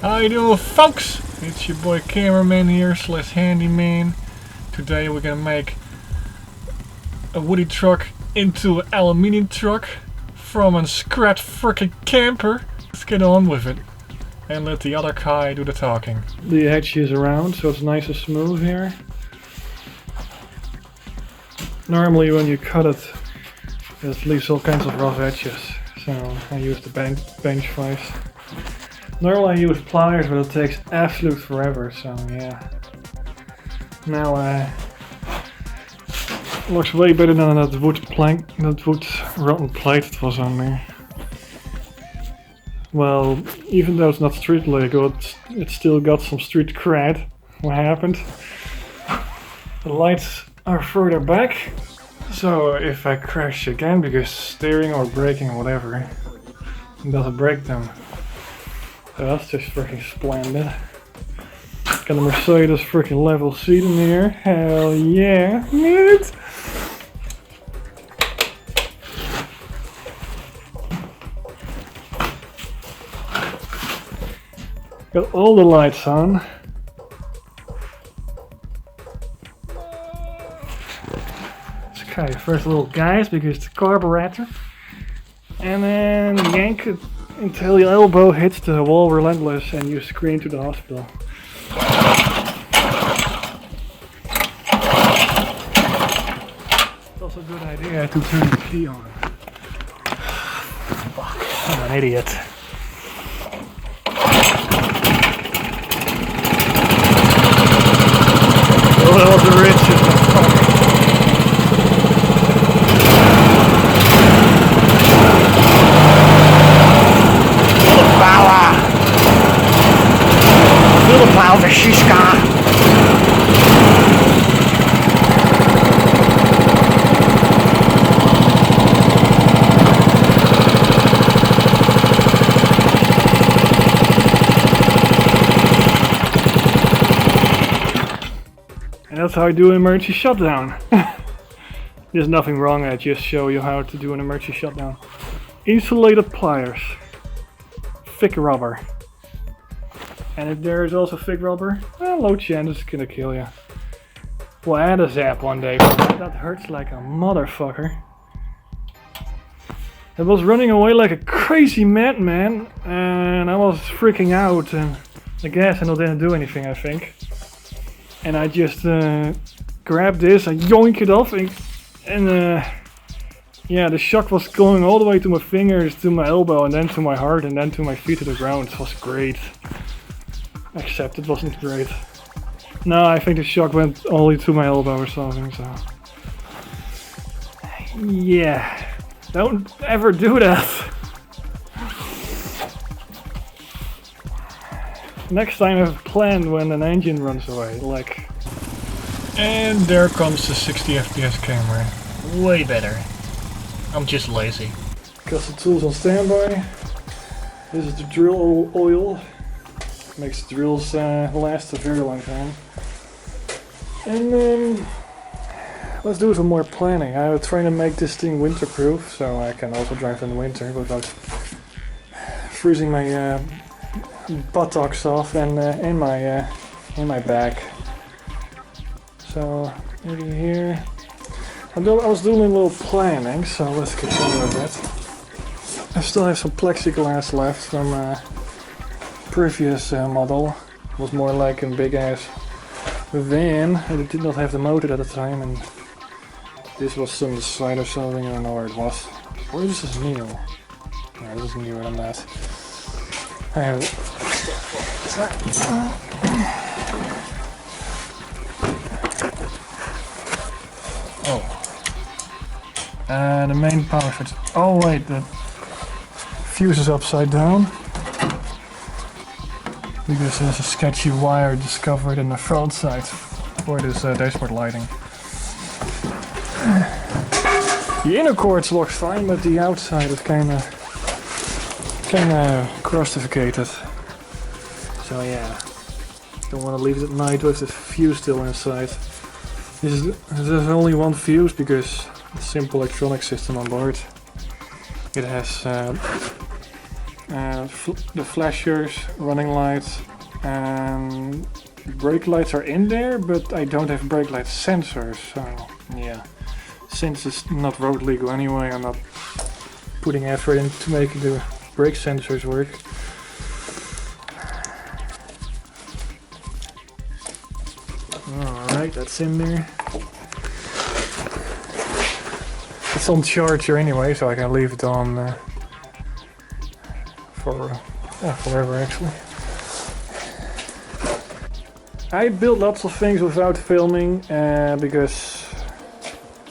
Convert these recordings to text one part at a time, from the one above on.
How you doing, folks? It's your boy cameraman here / handyman. Today we're gonna make a woody truck into an aluminium truck from a scratch frickin' camper. Let's get on with it and let the other guy do the talking. The edge is around, so it's nice and smooth here. Normally when you cut it, it leaves all kinds of rough edges, so I use the bench vise. Normally I use pliers, but it takes absolute forever, so yeah. Now looks way better than that wood rotten plate that was on there. Well, even though it's not street legal, it still got some street cred. What happened? The lights are further back, so if I crash again because steering or braking or whatever, it doesn't break them. So that's just freaking splendid. Got a Mercedes freaking level seat in here. Hell yeah, mate! Got all the lights on. Okay, first little guys because the carburetor. And then yank it until your elbow hits the wall relentless and you scream to the hospital. It's also a good idea to turn the key on. Fuck, I'm an idiot. Oh, that was a rich. And that's how I do an emergency shutdown. There's nothing wrong, I just show you how to do an emergency shutdown. Insulated pliers. Thick rubber. And if there is also thick rubber, well, low chance it's gonna kill you. We'll add a zap one day, but that hurts like a motherfucker. It was running away like a crazy madman, and I was freaking out, and the gas handle didn't do anything, I think. And I just grabbed this, I yoink it off, and yeah, the shock was going all the way to my fingers, to my elbow, and then to my heart, and then to my feet to the ground. It was great. Except it wasn't great. No, I think the shock went only to my elbow or something, so... Yeah, don't ever do that! Next time I have a plan when an engine runs away, like... And there comes the 60 FPS camera. Way better. I'm just lazy. Got some tools on standby. This is the drill oil. Makes the drills last a very long time. And then let's do some more planning. I was trying to make this thing winterproof, so I can also drive in the winter without freezing my buttocks off and in my back. So maybe here. I was doing a little planning, so let's continue with that. I still have some plexiglass left from previous model. It was more like a big ass van, and it did not have the motor at the time, and this was some side or something, I don't know where it was. Or this is new. No, this is newer than that. I have the main power switch. Oh wait, the fuse is upside down. Because there's a sketchy wire discovered in the front side for this dashboard lighting. The inner cords works fine, but the outside is kinda crustificated. So yeah, don't want to leave it at night with the fuse still inside. There's only one fuse because the simple electronic system on board. It has The flashers, running lights, and brake lights are in there, but I don't have brake light sensors, so yeah. Since it's not road legal anyway, I'm not putting effort into making the brake sensors work. Alright, that's in there. It's on charger anyway, so I can leave it on forever actually. I build lots of things without filming because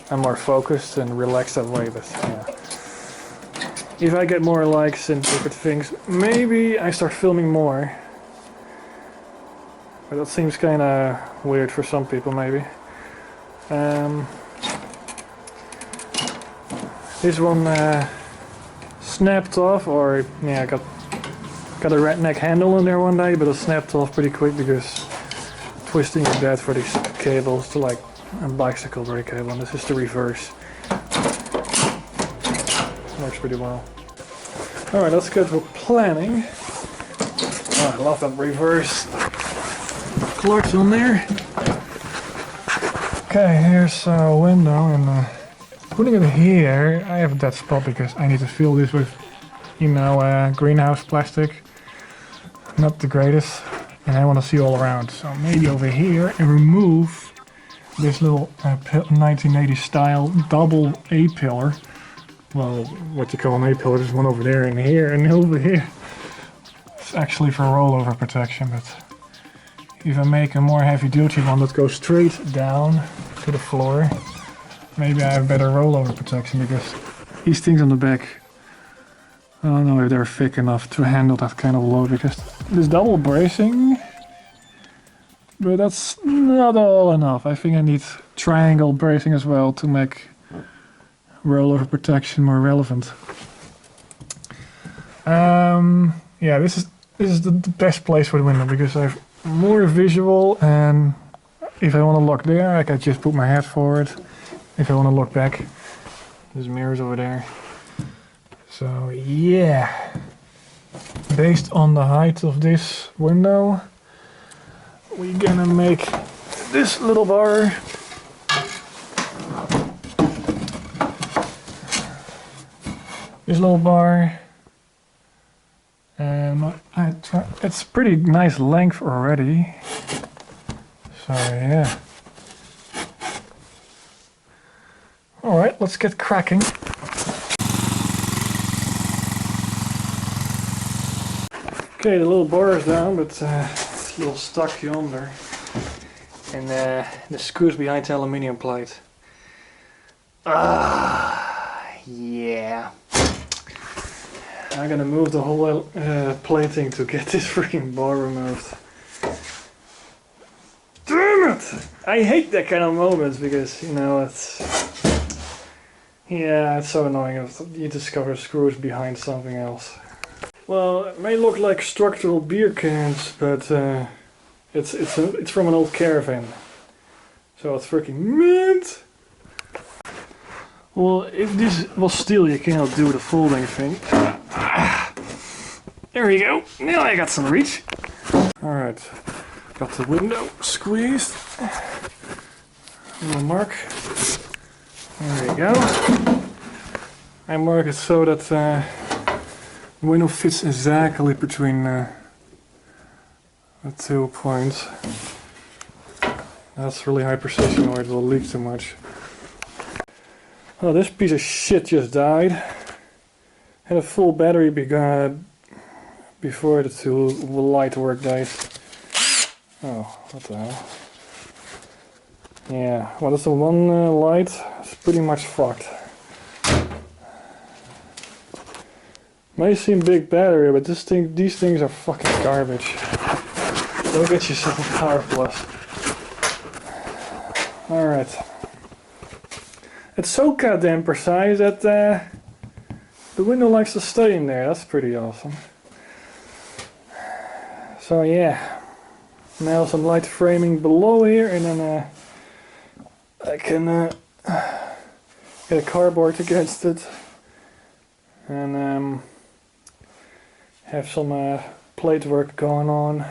I'm more focused and relaxed that way, but yeah. If I get more likes and different things, maybe I start filming more. But that seems kinda weird for some people maybe. This one snapped off, or yeah, I got a redneck handle on there one day, but it snapped off pretty quick because twisting is bad for these cables to like a bicycle brake cable, and this is the reverse. Works pretty well. Alright, let's go to planning. Oh, I love that reverse clutch on there. Okay, here's a window, and putting it here, I have that spot because I need to fill this with, you know, greenhouse plastic. Not the greatest, and I want to see all around. So maybe over here and remove this little 1980 style double A-pillar. Well, what you call an A-pillar, there's one over there and here and over here. It's actually for rollover protection, but if I make a more heavy duty one that goes straight down to the floor, maybe I have better rollover protection, because these things on the back, I don't know if they're thick enough to handle that kind of load, because this double bracing, but that's not all enough. I think I need triangle bracing as well to make rollover protection more relevant. Yeah, this is the best place for the window because I have more visual, and if I want to look there, I can just put my head forward. If I want to look back, there's mirrors over there. So yeah, based on the height of this window, we're gonna make this little bar. This little bar, and it's pretty nice length already. So yeah. All right, let's get cracking. Okay, the little bar is down, but it's a little stuck yonder, and the screws behind the aluminium plate. Yeah. I'm gonna move the whole plating to get this freaking bar removed. Damn it! I hate that kind of moments because, you know, it's so annoying if you discover screws behind something else. Well, it may look like structural beer cans, but it's from an old caravan, so it's freaking mint. Well, if this was steel, you cannot do the folding thing. There we go. Now I got some reach. Alright, got the window squeezed. Little mark. There we go. I mark it so that the window fits exactly between the 2 points. That's really high precision or it will leak too much. Oh, this piece of shit just died. Had a full battery before the 2 light work died. Oh, what the hell? Yeah, well, that's the one light. It's pretty much fucked. May seem big battery, but these things are fucking garbage. Don't get yourself a Power Plus. Alright. It's so goddamn precise that the window likes to stay in there. That's pretty awesome. So yeah, now some light framing below here, and then I can get a cardboard against it, and have some plate work going on.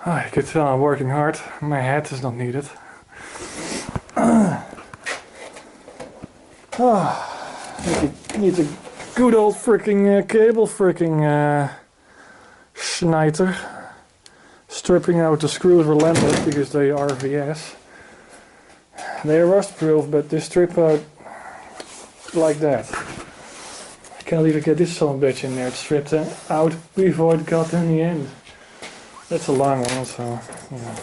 You can tell I'm working hard. My hat is not needed. Need a good old freaking cable freaking Schneider. Stripping out the screws relentless because they are RVS. They are rust proof, but they strip out like that. I can't even get this son of a bitch in there. It stripped out before it got in the end. That's a long one, so yeah.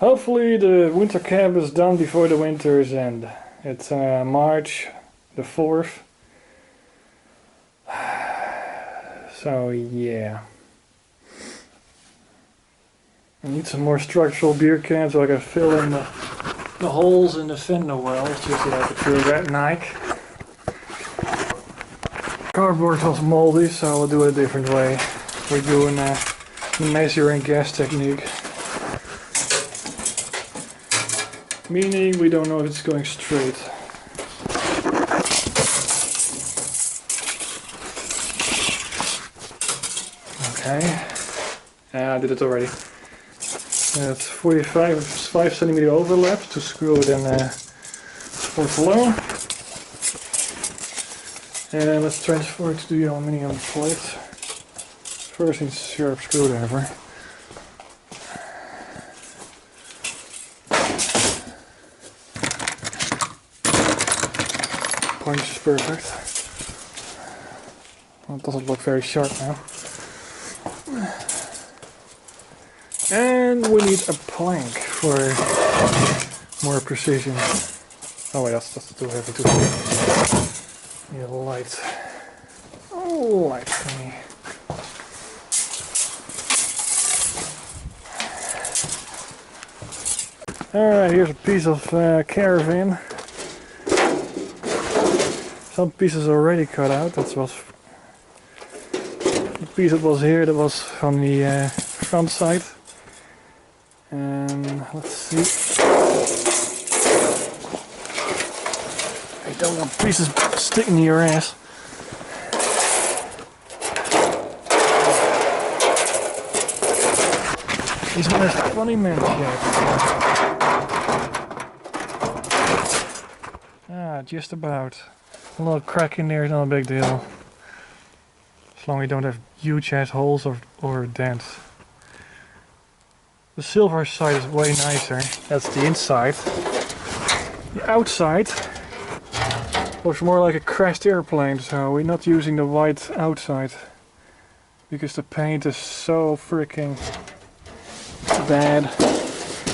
Hopefully the winter cab is done before the winter's end. It's March the 4th. So yeah. I need some more structural beer cans so I can fill in the holes in the fender wells, just like a true redneck. Cardboard was moldy, so we'll do it a different way. We're doing the measuring gas technique. Meaning we don't know if it's going straight. Okay. I did it already. It's 5 centimeter overlap to screw it in for flow. And let's transfer it to the aluminium plate. First need a sharp screwdriver. Punch is perfect. Well, it doesn't look very sharp now. And we need a plank for more precision. Oh wait, that's too heavy to see. Need a light. Oh, light for me. Alright, here's a piece of caravan. Some pieces already cut out. That was the piece that was here. That was from the front side. And let's see. I don't want pieces sticking to your ass. This one has 20 minutes yet. Just about. A little crack in there is not a big deal. As long as you don't have huge ass holes or dents. The silver side is way nicer. That's the inside. The outside looks more like a crashed airplane, so we're not using the white outside because the paint is so freaking bad.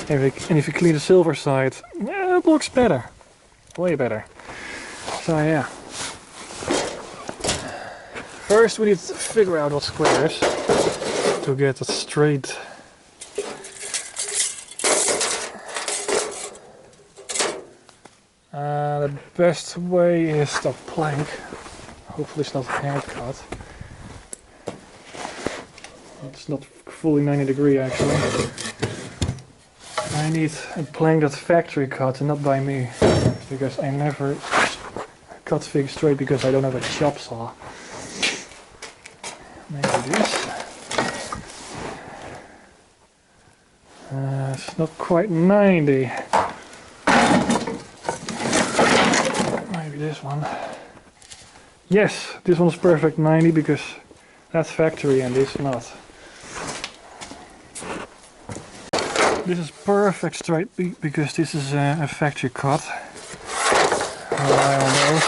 And if you clean the silver side, yeah, it looks better. Way better. So yeah. First we need to figure out what squares to get it straight. The best way is the plank. Hopefully it's not hand cut. It's not fully 90 degrees actually. I need a plank that's factory cut and not by me. Because I never cut things straight because I don't have a chop saw. Maybe this. It's not quite 90. Maybe this one. Yes, this one's perfect 90 because that's factory and this not. This is perfect straight because this is a factory cut. Rely on those.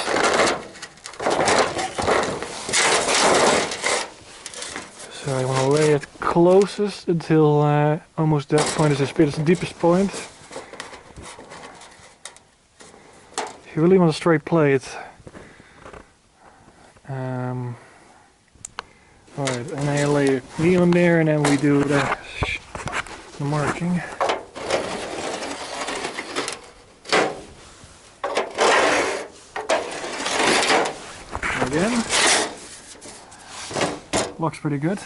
So I want to lay it closest until almost that point is the deepest point. If you really want a straight plate, alright, and I lay a knee on there and then we do the marking. Again. Looks pretty good.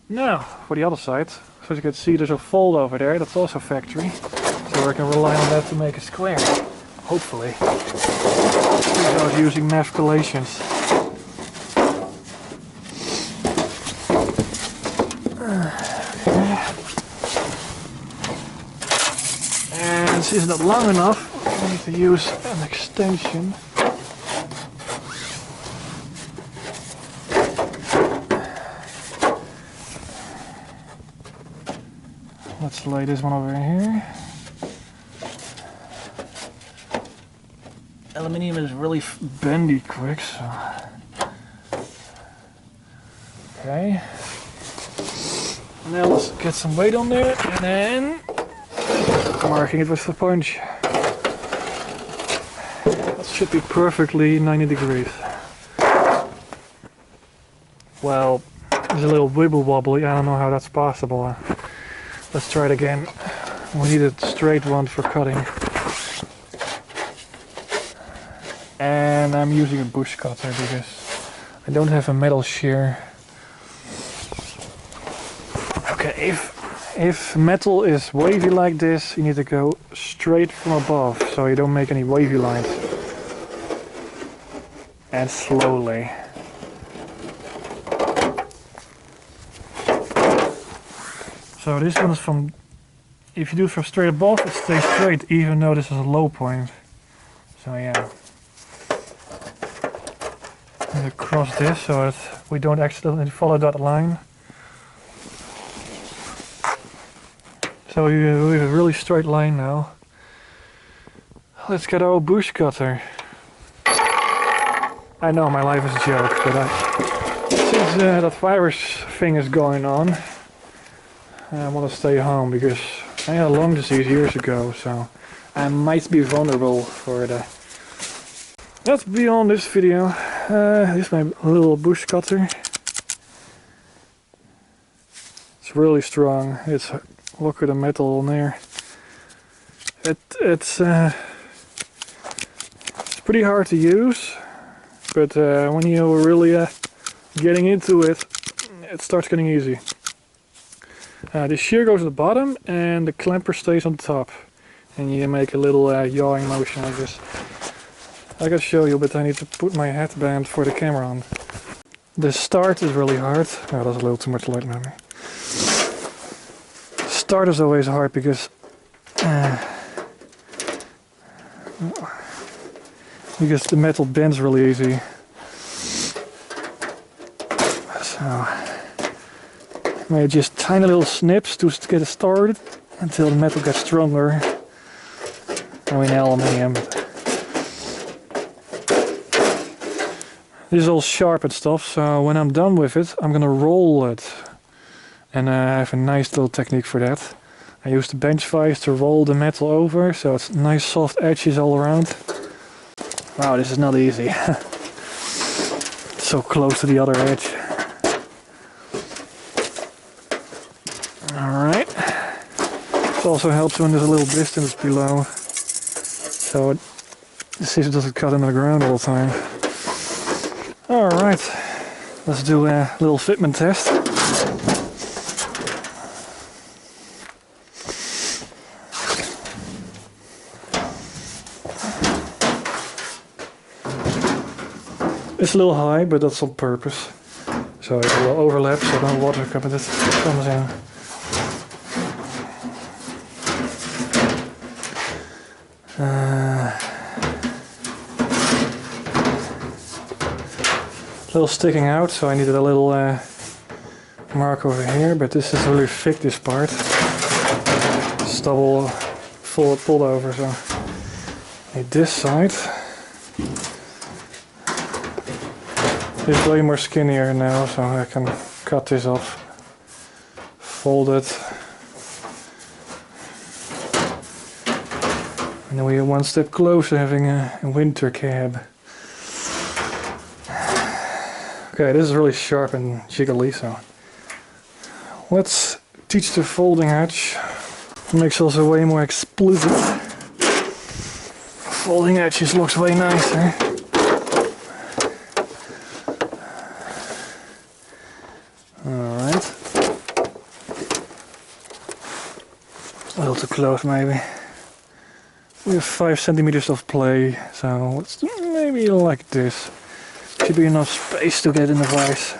Now, for the other side, so as you can see there's a fold over there, that's also factory. So I can rely on that to make a square. Hopefully. Without using math calculations. And since it's not long enough, I need to use an extension. Let's lay this one over here. Aluminium is really bendy quick, so. Okay. Now let's get some weight on there and then marking it with the punch. That should be perfectly 90 degrees. Well, it's a little wibble wobbly, I don't know how that's possible. Let's try it again. We need a straight one for cutting. And I'm using a bush cutter because I don't have a metal shear. Okay, if metal is wavy like this, you need to go straight from above so you don't make any wavy lines. And slowly. So this one is from, if you do it from straight above, it stays straight even though this is a low point. So yeah. I'm going to cross this so that we don't accidentally follow that line. So we have a really straight line now. Let's get our bush cutter. I know my life is a joke, but since that virus thing is going on, I want to stay home because I had a lung disease years ago, so I might be vulnerable for it. That's beyond this video. This is my little bush cutter. It's really strong. Look at the metal on there. It's pretty hard to use, but when you're really getting into it, it starts getting easy. The shear goes at the bottom and the clamper stays on top. And you make a little yawing motion like this. I can show you, but I need to put my headband for the camera on. The start is really hard. Oh, that's a little too much light maybe. Start is always hard because the metal bends really easy. So maybe just tiny little snips to get it started until the metal gets stronger. I mean aluminium. This is all sharp and stuff, so when I'm done with it, I'm gonna roll it. And I have a nice little technique for that. I use the bench vise to roll the metal over, so it's nice soft edges all around. Wow, this is not easy. So close to the other edge. Alright. It also helps when there's a little distance below, so the scissors doesn't cut into the ground all the time. Alright, let's do a little fitment test. It's a little high, but that's on purpose. So it will overlap so no water comes in. A little sticking out, so I needed a little mark over here, but this is really thick, this part. It's double pulled over, so I need this side. It's way more skinnier now, so I can cut this off, fold it, and then we are one step closer having a winter cab. Okay, this is really sharp and jiggly, so let's teach the folding edge. It makes also way more explicit. Folding edges looks way nicer. Alright. A little too close maybe. have 5 centimeters of play, so let's maybe like this. Should be enough space to get in the vise.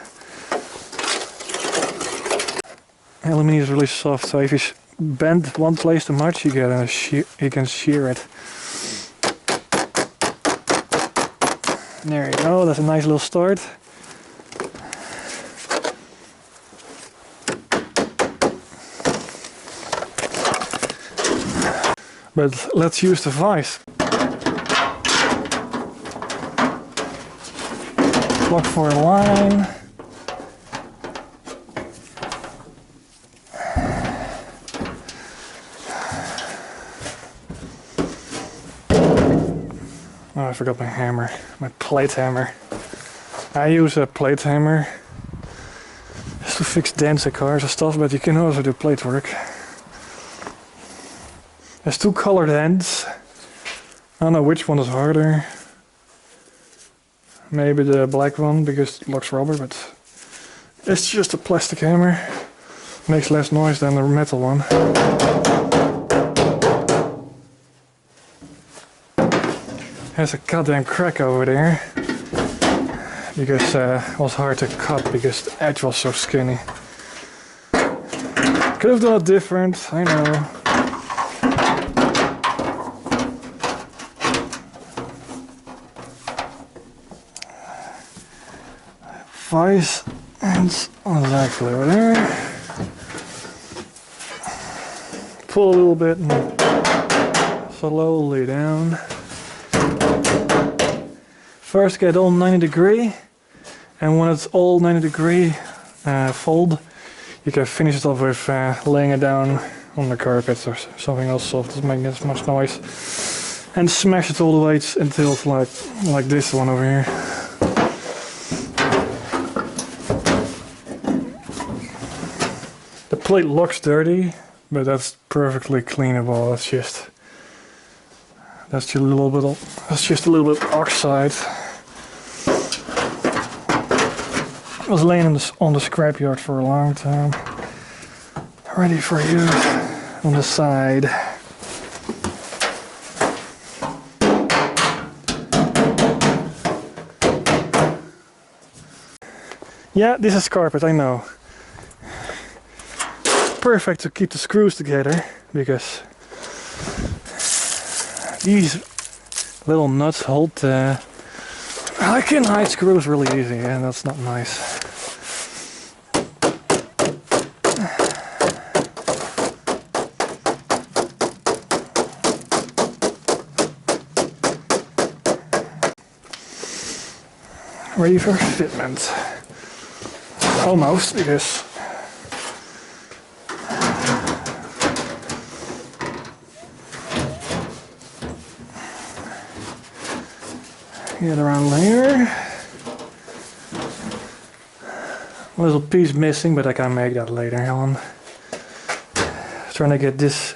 Aluminium is really soft, so if you bend one place too much, you can shear it. There you go, that's a nice little start. But let's use the vise. Look for a line. Oh, I forgot my hammer, my plate hammer. I use a plate hammer just to fix dents in cars and stuff, but you can also do plate work. There's 2 colored ends. I don't know which one is harder. Maybe the black one because it looks rubber, but it's just a plastic hammer. Makes less noise than the metal one. There's a goddamn crack over there because it was hard to cut because the edge was so skinny. Could have done it different, I know. Vise ends exactly over there. Pull a little bit and slowly down. First get all 90 degree, and when it's all 90 degree fold, you can finish it off with laying it down on the carpet or something else soft, doesn't make as much noise. And smash it all the way until it's like this one over here. The plate looks dirty, but that's perfectly cleanable. That's just a little bit oxide. It was laying on the scrapyard for a long time, ready for use on the side. Yeah, this is carpet, I know. Perfect to keep the screws together because these little nuts hold I can hide screws really easy, and that's not nice. Ready for fitment. Almost, because get around here. A little piece missing, but I can make that later on. Trying to get this.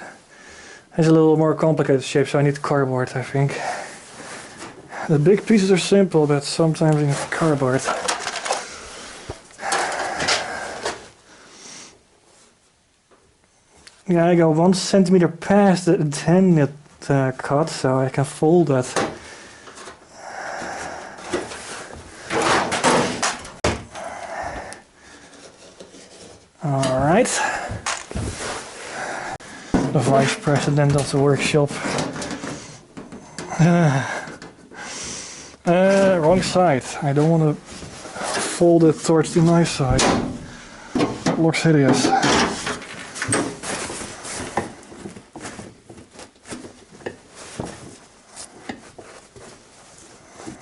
It's a little more complicated shape, so I need cardboard, I think. The big pieces are simple, but sometimes you need cardboard. Yeah, I go 1 centimeter past the 10 cut, so I can fold that. Alright. The vice president of the workshop. Wrong side. I don't want to fold it towards the knife side. It looks hideous.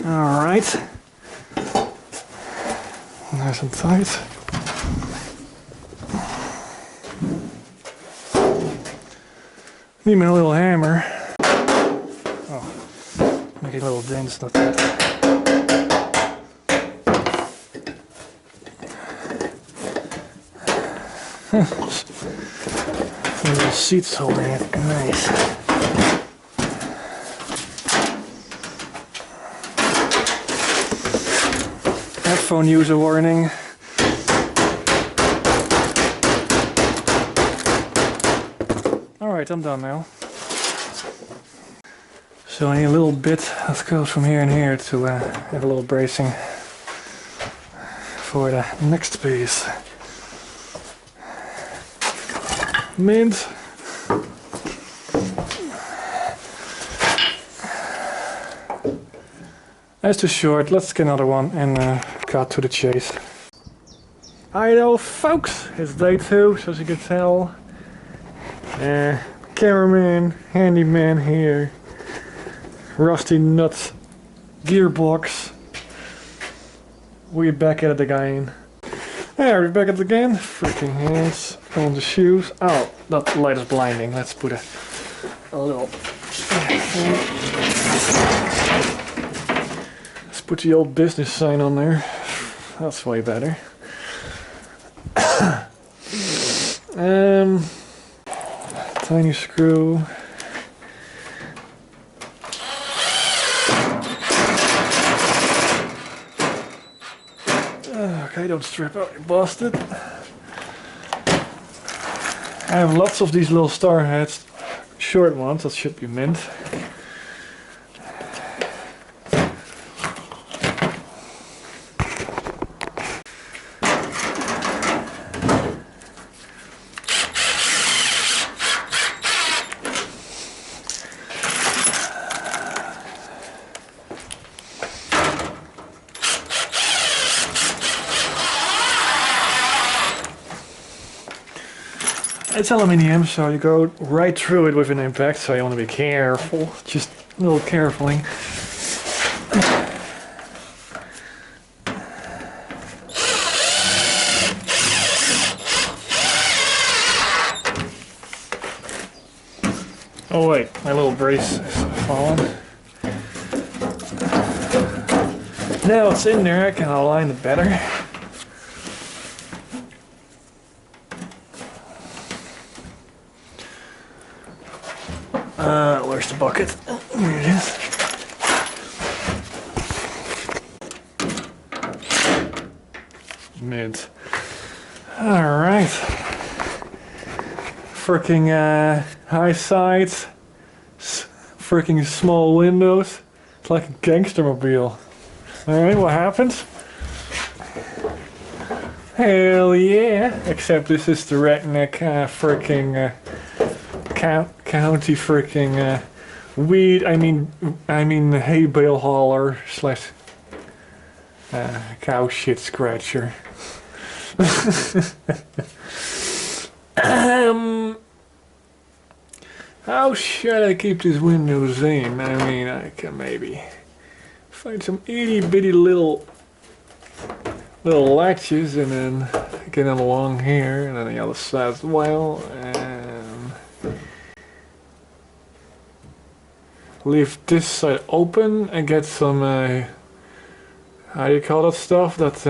Alright. Nice and tight. Need my little hammer. Oh, making little dents, not that. Little seats holding it, nice. Headphone user warning. Alright, I'm done now. So I need a little bit that goes from here and here to have a little bracing for the next piece. Mint. That's too short. Let's get another one and cut to the chase. Alright folks, it's day 2, so as you can tell. Cameraman, handyman here. Rusty nut gearbox. We're back at it again. Yeah, we're back at it again. Freaking hands on the shoes. Oh, that light is blinding. Let's put a little. Let's put the old business sign on there. That's way better. Tiny screw. Okay, don't strip out, you're busted. I have lots of these little star heads, short ones, that should be mint. It's aluminium, so you go right through it with an impact, so you want to be careful, just a little carefully. Oh wait, my little brace is fallen. Now it's in there, I can align it better. Where's the bucket? There it is. Mint. Alright. Freaking high sides. Freaking small windows. It's like a gangster mobile. Alright, what happens? Hell yeah! Except this is the redneck freaking county freaking weed. I mean hay bale hauler slash cow shit scratcher. How should I keep these windows in? I mean, I can maybe find some itty bitty little latches and then get them along here and then the other side as well, and leave this side open and get some how do you call that stuff that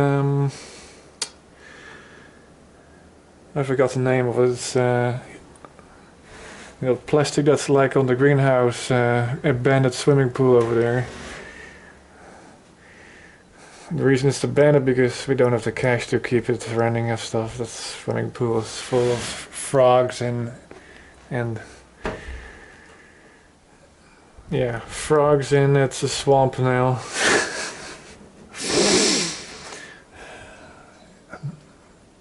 I forgot the name of it. It's you know, plastic that's like on the greenhouse abandoned swimming pool over there. The reason it's abandoned because we don't have the cash to keep it running and stuff. That swimming pool is full of frogs and yeah, frogs, and it's a swamp now.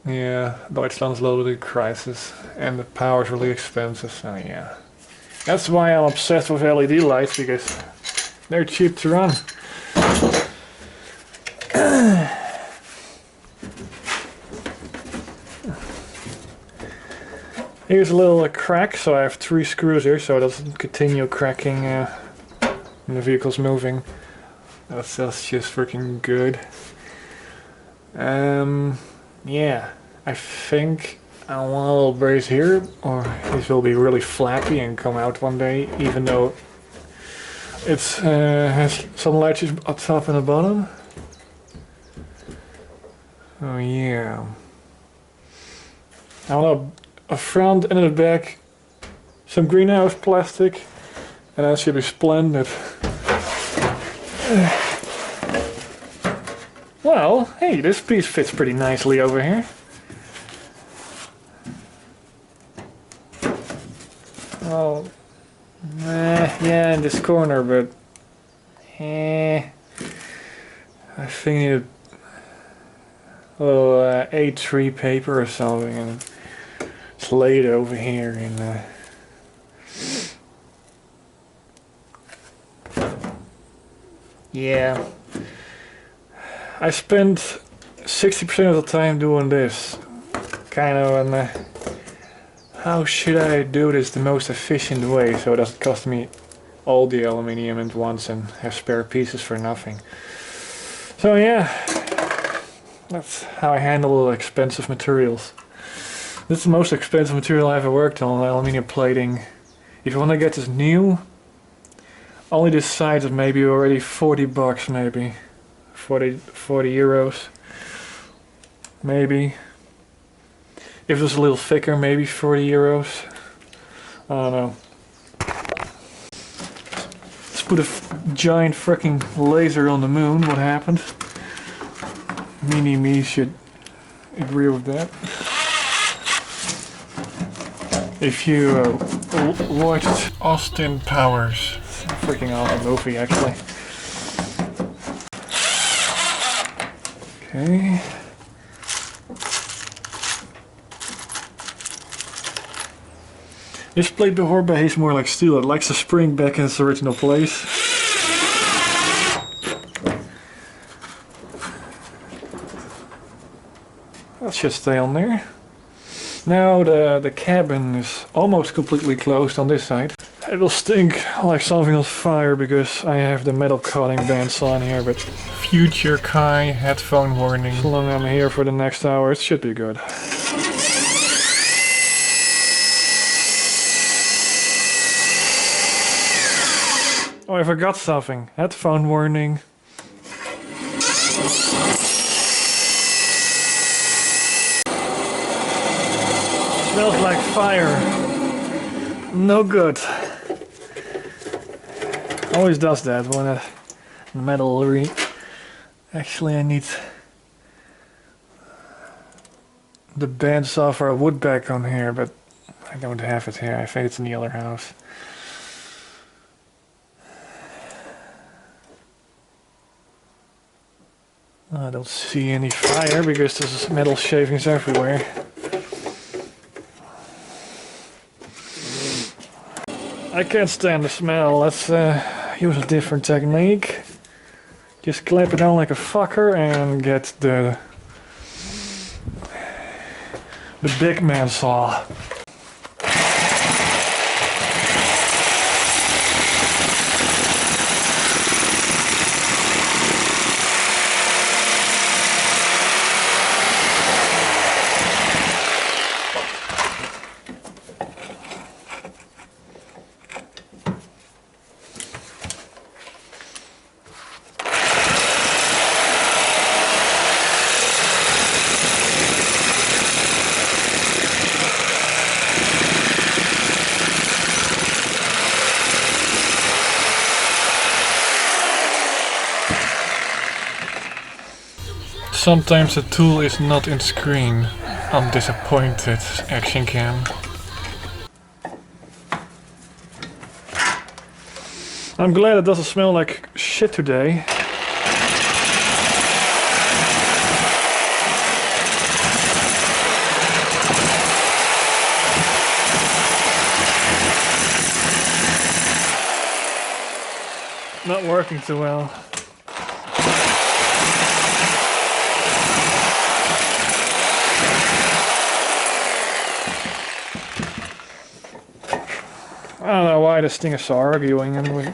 Yeah, Deutschland's a little bit in crisis, and the power is really expensive, so yeah. That's why I'm obsessed with LED lights, because they're cheap to run. Here's a little crack, so I have 3 screws here, so it doesn't continue cracking when the vehicle's moving. That's just freaking good. Yeah, I think I want a little brace here, or this will be really flappy and come out one day, even though it has some latches up top and the bottom. Oh yeah. I want a front and a back, some greenhouse plastic, and that should be splendid. Well, hey, this piece fits pretty nicely over here. Oh, meh. Yeah, in this corner, but I think I need a little A3 paper or something, and it's laid over here in. Yeah, I spent 60% of the time doing this. Kind of an how should I do this the most efficient way so it doesn't cost me all the aluminium at once and have spare pieces for nothing. So yeah, that's how I handle expensive materials. This is the most expensive material I ever worked on, aluminium plating. If you want to get this new, only this size is maybe already 40 bucks, maybe 40 euros, maybe. If it was a little thicker, maybe 40 euros. I don't know. Let's put a giant freaking laser on the moon. What happened? Me should agree with that. If you watched Austin Powers, it's a freaking awesome movie actually. Okay. This plate before behaves more like steel. It likes to spring back in its original place. That should stay on there. Now the cabin is almost completely closed on this side. It will stink like something on fire because I have the metal cutting bands on here, but future Kai headphone warning. As long as I'm here for the next hour, it should be good. Oh, I forgot something. Headphone warning. Smells like fire. No good. Always does that when a metal Actually, I need the bandsaw for a wood back on here, but I don't have it here. I think it's in the other house. I don't see any fire because there's metal shavings everywhere. I can't stand the smell. Let's use a different technique. Just clap it on like a fucker and get the big man saw. Sometimes the tool is not in screen. I'm disappointed, Action Cam. I'm glad it doesn't smell like shit today. Not working too well. I don't know why this thing is so arguing anyway.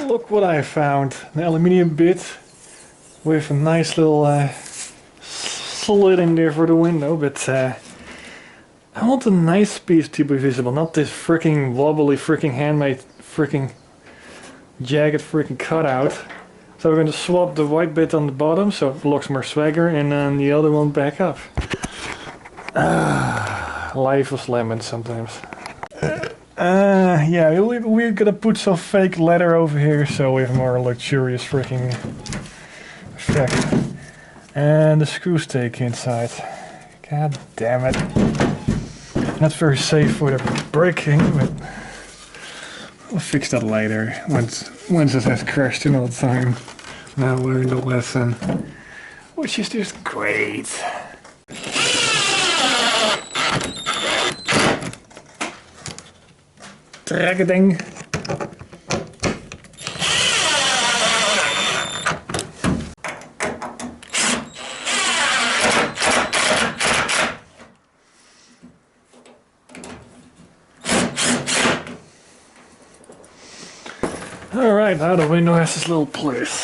Look what I found. An aluminium bit with a nice little slit in there for the window, but I want a nice piece to be visible, not this freaking wobbly freaking handmade freaking jagged freaking cutout. So we're going to swap the white bit on the bottom so it looks more swagger, and then the other one back up. Life was lemon sometimes. Yeah, we're gonna put some fake leather over here so we have more luxurious freaking effect. And the screw stake inside. God damn it. Not very safe for the braking, but I'll fix that later once it has crashed in all the time. Now I learned the lesson, which is just great. Trekking. Alright, now the window has this little place.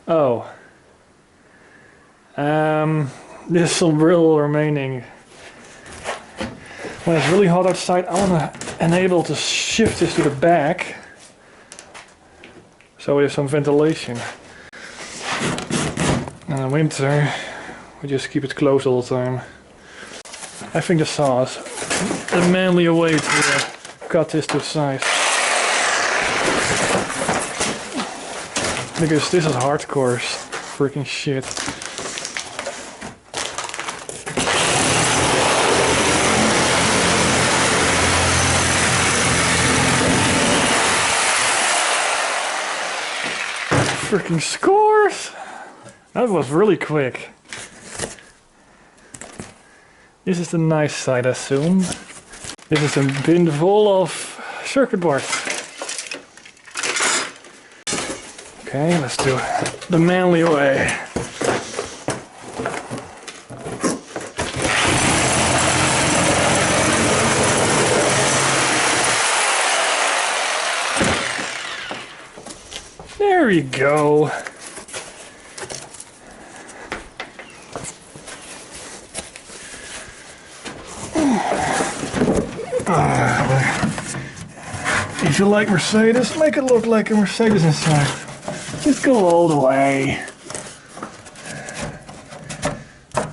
Oh. There's some grill remaining. When it's really hot outside, I want to enable to shift this to the back. So we have some ventilation. And in winter, we just keep it closed all the time. I think the saw is the manlier way to cut this to size. Because this is hardcore freaking shit. Freaking scores! That was really quick. This is the nice side, I assume. This is a bin full of circuit boards. Okay, let's do it the manly way. There you go. If you like Mercedes, make it look like a Mercedes inside. Just go all the way.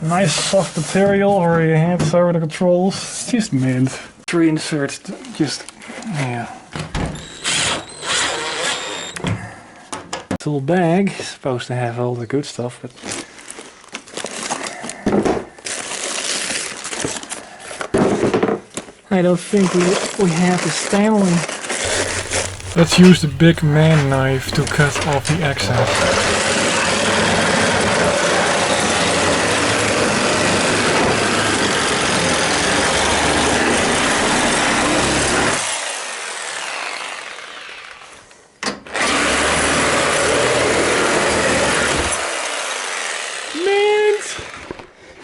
Nice soft material where your hands over the controls. Just mint. 3 inserts, just, yeah. This little bag is supposed to have all the good stuff, but I don't think we have the Stanley. Let's use the big man knife to cut off the excess.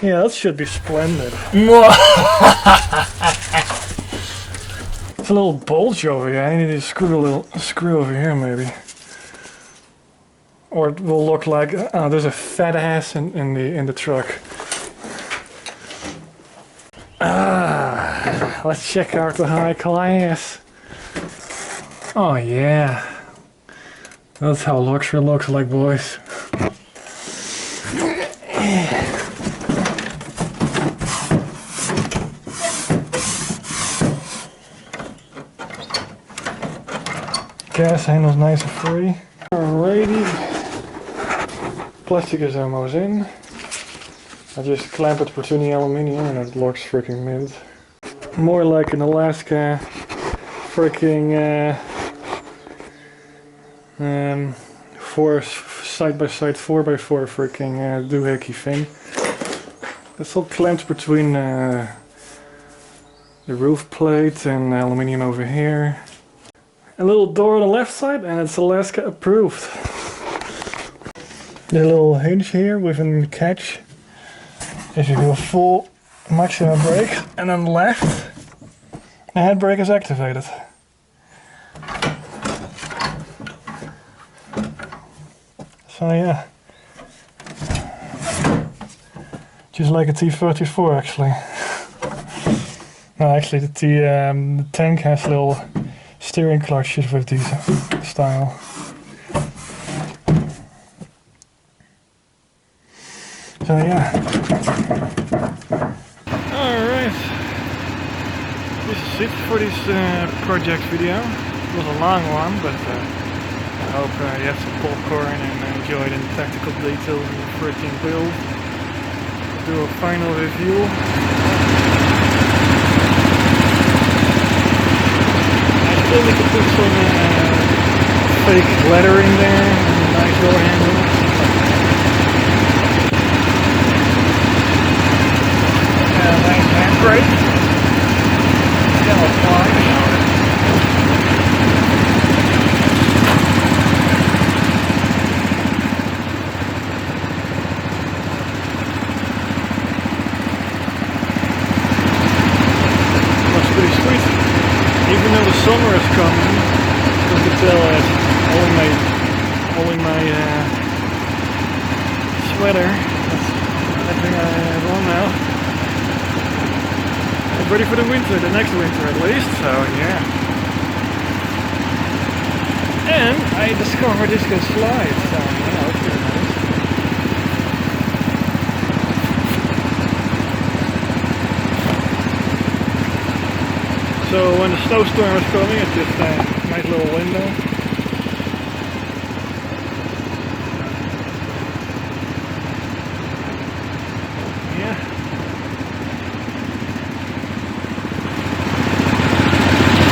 Yeah, that should be splendid. It's a little bulge over here. I need to screw a screw over here maybe. Or it will look like there's a fat ass in the truck. Let's check out the high class. Oh yeah. That's how luxury looks like, boys. Gas handle's nice and free. Alrighty. Plastic is almost in. I just clamp it between the aluminium and it looks freaking mint. More like an Alaska freaking 4 side-by-side 4x4 freaking doohickey thing. It's all clamped between the roof plate and aluminium over here. A little door on the left side and it's Alaska approved. The little hinge here with a catch. If you do a full maximum brake and then left, the handbrake is activated. So yeah. Just like a T34 actually. No, actually the tank has little steering clutches with these style. So yeah. Alright. it for this project video. It was a long one, but I hope you had some popcorn and enjoyed the tactical details of the freaking build. I'll do a final review. I still need to put some fake lettering there and a nice door handle. Nice handbrake. Still applying. Looks pretty sweet. Even though the summer is coming, you can tell only my sweater. That's everything I have on now. Ready for the winter, the next winter at least, so yeah. And I discovered this can slide, so yeah, that's pretty nice. So when the snowstorm is coming, it's just a nice little window.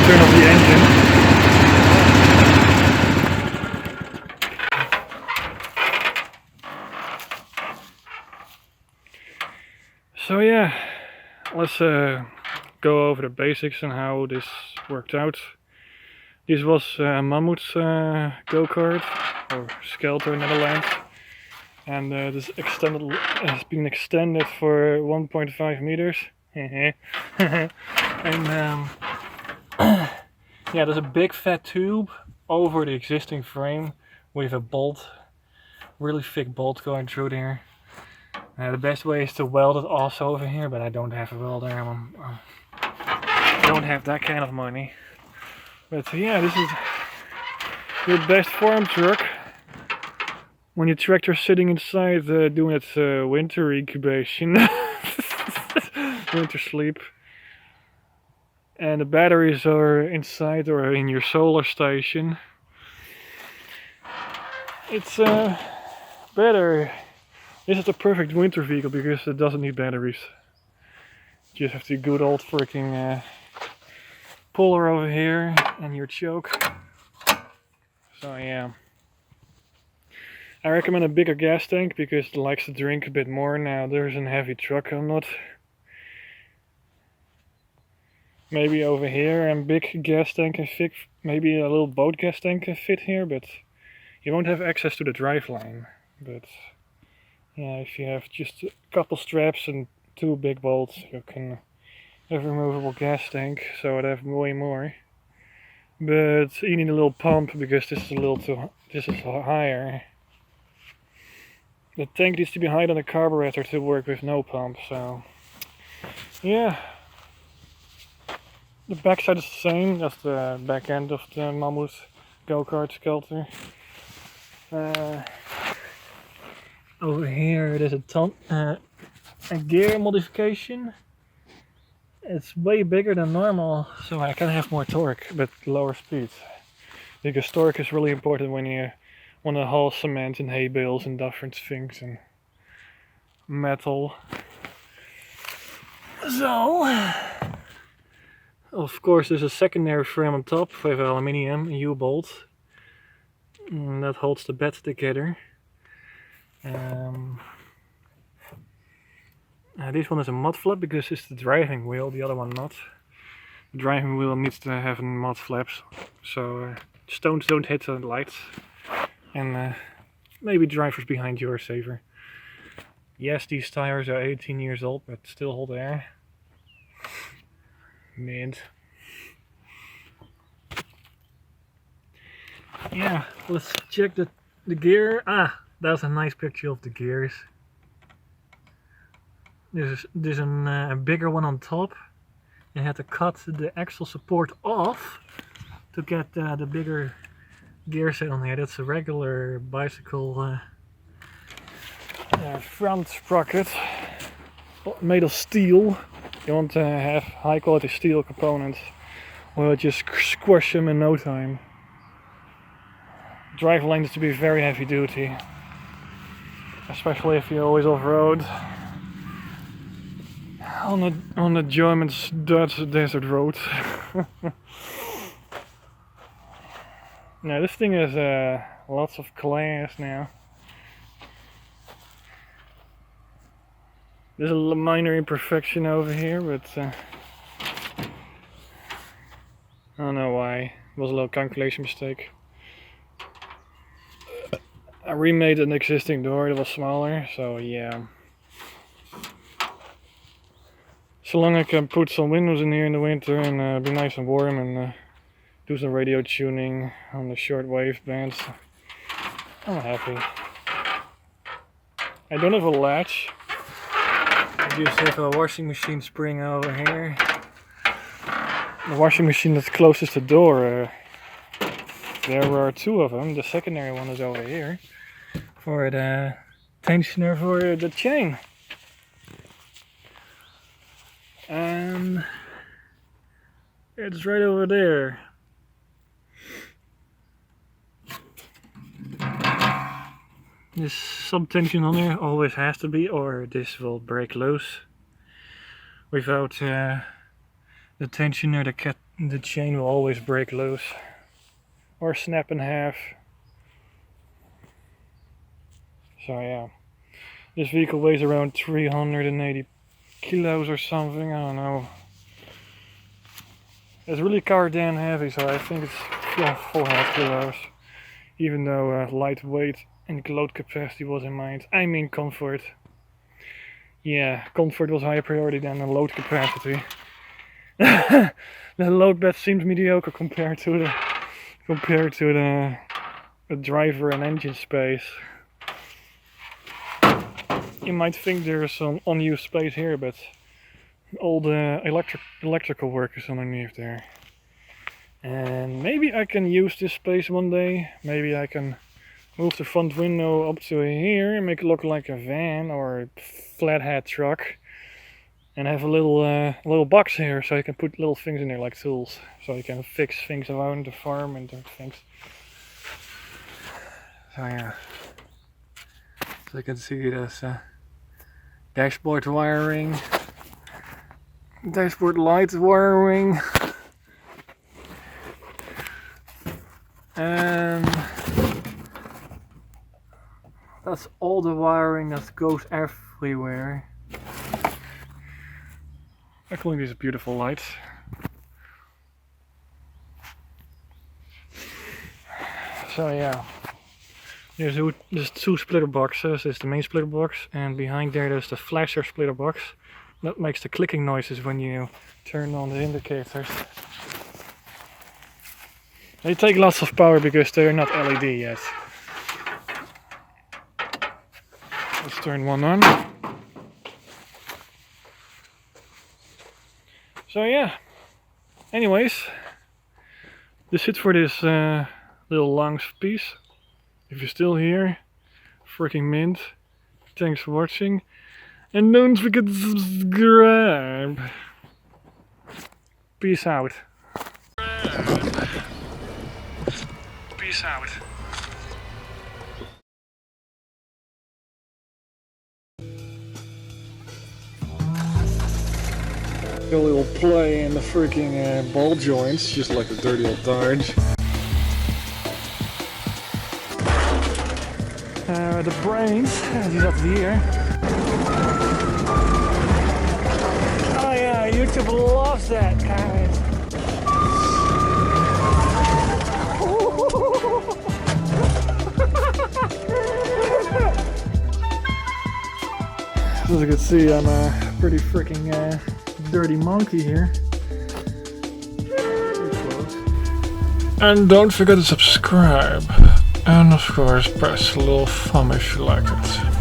Turn off the engine. So yeah, let's go over the basics and how this worked out. This was Mammoet's go-kart, or Skelter Netherlands, and this has been extended for 1.5 meters. And yeah, there's a big fat tube over the existing frame with a bolt, really thick bolt going through there. The best way is to weld it also over here, but I don't have a welder. I don't have that kind of money. But yeah, this is your best farm truck when your tractor's sitting inside doing its winter incubation, winter sleep. And the batteries are inside or in your solar station. It's better. This is the perfect winter vehicle because it doesn't need batteries. You just have the good old freaking puller over here and your choke. So yeah. I recommend a bigger gas tank because it likes to drink a bit more. Now there's a heavy truck, I'm not. Maybe over here a big gas tank can fit, maybe a little boat gas tank can fit here, but you won't have access to the driveline. But yeah, if you have just a couple straps and 2 big bolts, you can have a removable gas tank, so I'd have way more. But you need a little pump because this is higher. The tank needs to be higher than the carburetor to work with no pump, so yeah. The backside is the same, that's the back end of the Mammoet go-kart Skelter. Over here there's a gear modification. It's way bigger than normal, so I can have more torque, but lower speed. Because torque is really important when you want to haul cement and hay bales and different things and metal. So, of course, there's a secondary frame on top with aluminium U-bolt that holds the bed together. This one is a mud flap because it's the driving wheel, the other one not. The driving wheel needs to have mud flaps, so stones don't hit the lights. And maybe drivers behind you are safer. Yes, these tires are 18 years old, but still hold air. Mid. Yeah, let's check the gear. That's a nice picture of the gears. There's a bigger one on top. You had to cut the axle support off to get the bigger gear set on here. That's a regular bicycle front sprocket made of steel. You want to have high quality steel components will just squash them in no time. Driveline is to be very heavy duty, especially if you're always off-road. On the German Dutch desert roads. Now this thing has lots of glass now. There's a minor imperfection over here, but I don't know why. It was a little calculation mistake. I remade an existing door that was smaller, so yeah. So long I can put some windows in here in the winter and be nice and warm and do some radio tuning on the short wave bands, I'm happy. I don't have a latch. I just have a washing machine spring over here. The washing machine that's closest to the door, there are two of them. The secondary one is over here for the tensioner for the chain. And it's right over there. This sub-tension on there always has to be, or this will break loose. Without the tensioner, the chain will always break loose or snap in half. So yeah, this vehicle weighs around 380 kilos or something, I don't know. It's really goddamn heavy, so I think it's 4.5 kilos. Even though lightweight and load capacity was in mind. I mean comfort. Yeah, comfort was higher priority than the load capacity. The load bed seems mediocre compared to the driver and engine space. You might think there's some unused space here, but all the electrical work is underneath there. And maybe I can use this space one day. Maybe I can move the front window up to here and make it look like a van or a flathead truck. And have a little box here so I can put little things in there like tools. So I can fix things around the farm and things. So yeah. So you can see there's dashboard wiring, dashboard light wiring, and that's all the wiring that goes everywhere. Including these beautiful lights. So yeah. There's two splitter boxes. There's the main splitter box, and behind there's the flasher splitter box. That makes the clicking noises when you turn on the indicators. They take lots of power because they're not LED yet. Let's turn one on. So yeah. Anyways, that's it for this little long piece. If you're still here, freaking mint. Thanks for watching. And don't forget to subscribe. Peace out. Peace out. A little play in the freaking ball joints, just like a dirty old Dodge. The brains, die zat hier. Oh yeah, YouTube loves that, guys. As you can see, I'm a pretty freaking dirty monkey here. And don't forget to subscribe. And of course press the little thumb if you like it.